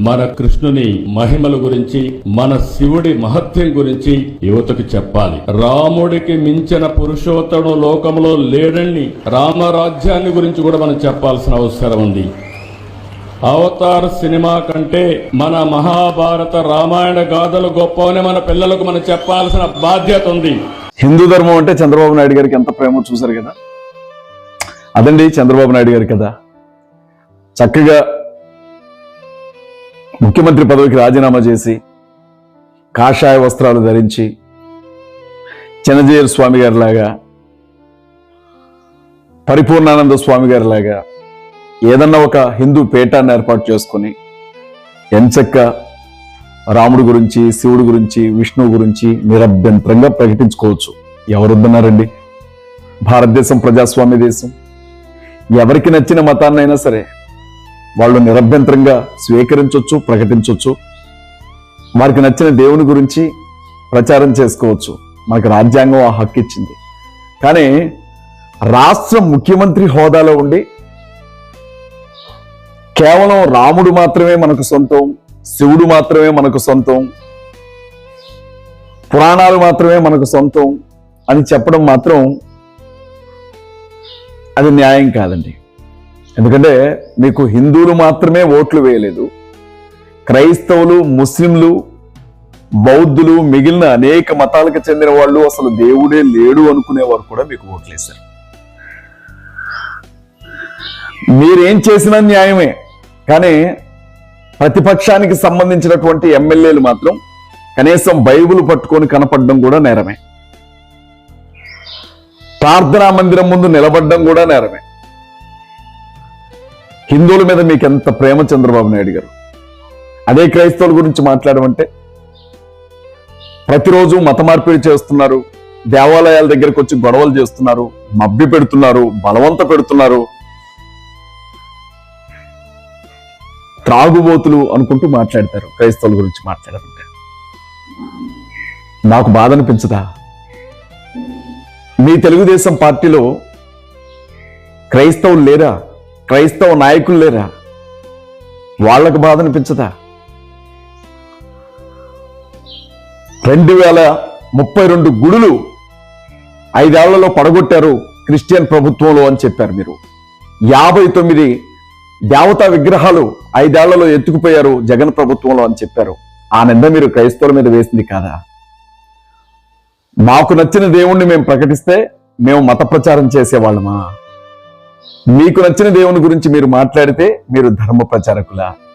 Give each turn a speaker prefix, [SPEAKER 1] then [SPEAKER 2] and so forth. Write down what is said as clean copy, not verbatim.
[SPEAKER 1] మన కృష్ణుని మహిమల గురించి, మన శివుడి మహత్యం గురించి యువతకు చెప్పాలి. రాముడికి మించిన పురుషోత్తముడు లోకంలో లేడని రామరాజ్యాన్ని గురించి కూడా మనం చెప్పాల్సిన అవసరం ఉంది. అవతార్ సినిమా కంటే మన మహాభారత రామాయణ గాథలు గొప్పవని మన పిల్లలకు మనం చెప్పాల్సిన బాధ్యత ఉంది.
[SPEAKER 2] హిందూ ధర్మం అంటే చంద్రబాబు నాయుడు గారికి ఎంత ప్రేమో చూశారు కదా. అదండి చంద్రబాబు నాయుడు గారు కదా. చక్కగా ముఖ్యమంత్రి పదవికి రాజీనామా చేసి కాషాయ వస్త్రాలు ధరించి చిన్నజీయర్ స్వామి గారి లాగా, పరిపూర్ణానంద స్వామి గారి లాగా ఏదన్నా ఒక హిందూ పీఠాన్ని ఏర్పాటు చేసుకుని ఎంచక్క రాముడి గురించి, శివుడి గురించి, విష్ణువు గురించి నిరభ్యంతరంగా ప్రకటించుకోవచ్చు. ఎవరొద్దన్నారండి? భారతదేశం ప్రజాస్వామ్య దేశం. ఎవరికి నచ్చిన మతాన్నైనా సరే వాళ్ళు నిరభ్యంతరంగా స్వీకరించవచ్చు, ప్రకటించవచ్చు. వారికి నచ్చిన దేవుని గురించి ప్రచారం చేసుకోవచ్చు. మనకు రాజ్యాంగం ఆ హక్కు ఇచ్చింది. కానీ రాష్ట్ర ముఖ్యమంత్రి హోదాలో ఉండి కేవలం రాముడు మాత్రమే మనకు సొంతం, శివుడు మాత్రమే మనకు సొంతం, పురాణాలు మాత్రమే మనకు సొంతం అని చెప్పడం మాత్రం అది న్యాయం కాదండి. ఎందుకంటే మీకు హిందువులు మాత్రమే ఓట్లు వేయలేదు, క్రైస్తవులు, ముస్లింలు, బౌద్ధులు, మిగిలిన అనేక మతాలకు చెందిన వాళ్ళు అసలు దేవుడే లేడు అనుకునేవారు కూడా మీకు ఓట్లేశారు. మీరేం చేసినా న్యాయమే. కానీ ప్రతిపక్షానికి సంబంధించినటువంటి ఎమ్మెల్యేలు మాత్రం కనీసం బైబిల్ పట్టుకొని కనపడడం కూడా నేరమే. ప్రార్థనా మందిరం ముందు నిలబడడం కూడా నేరమే. హిందువుల మీద మీకు ఎంత ప్రేమ చంద్రబాబు నాయుడు గారు. అదే క్రైస్తవుల గురించి మాట్లాడమంటే ప్రతిరోజు మత మార్పిడి చేస్తున్నారు, దేవాలయాల దగ్గరకు వచ్చి గొడవలు చేస్తున్నారు, మభ్య పెడుతున్నారు, బలవంత పెడుతున్నారు, త్రాగుబోతులు అనుకుంటూ మాట్లాడతారు. క్రైస్తవుల గురించి మాట్లాడాలంటే నాకు బాధ అనిపించదా? మీ తెలుగుదేశం పార్టీలో క్రైస్తవులు లేరా? క్రైస్తవ నాయకులు లేరా? వాళ్ళకు బాధ అనిపించదా? 2032 గుడులు 5 ఏళ్లలో పడగొట్టారు క్రిస్టియన్ ప్రభుత్వంలో అని చెప్పారు మీరు. 59 దేవతా విగ్రహాలు 5 ఏళ్లలో ఎత్తుకుపోయారు జగన్ ప్రభుత్వంలో అని చెప్పారు. ఆ నింద మీరు క్రైస్తవుల మీద వేసింది కాదా? మాకు నచ్చిన దేవుణ్ణి మేము ప్రకటిస్తే మేము మత ప్రచారం చేసేవాళ్ళమా? మీకు నచ్చిన దేవుని గురించి మీరు మాట్లాడితే మీరు ధర్మ ప్రచారకులా?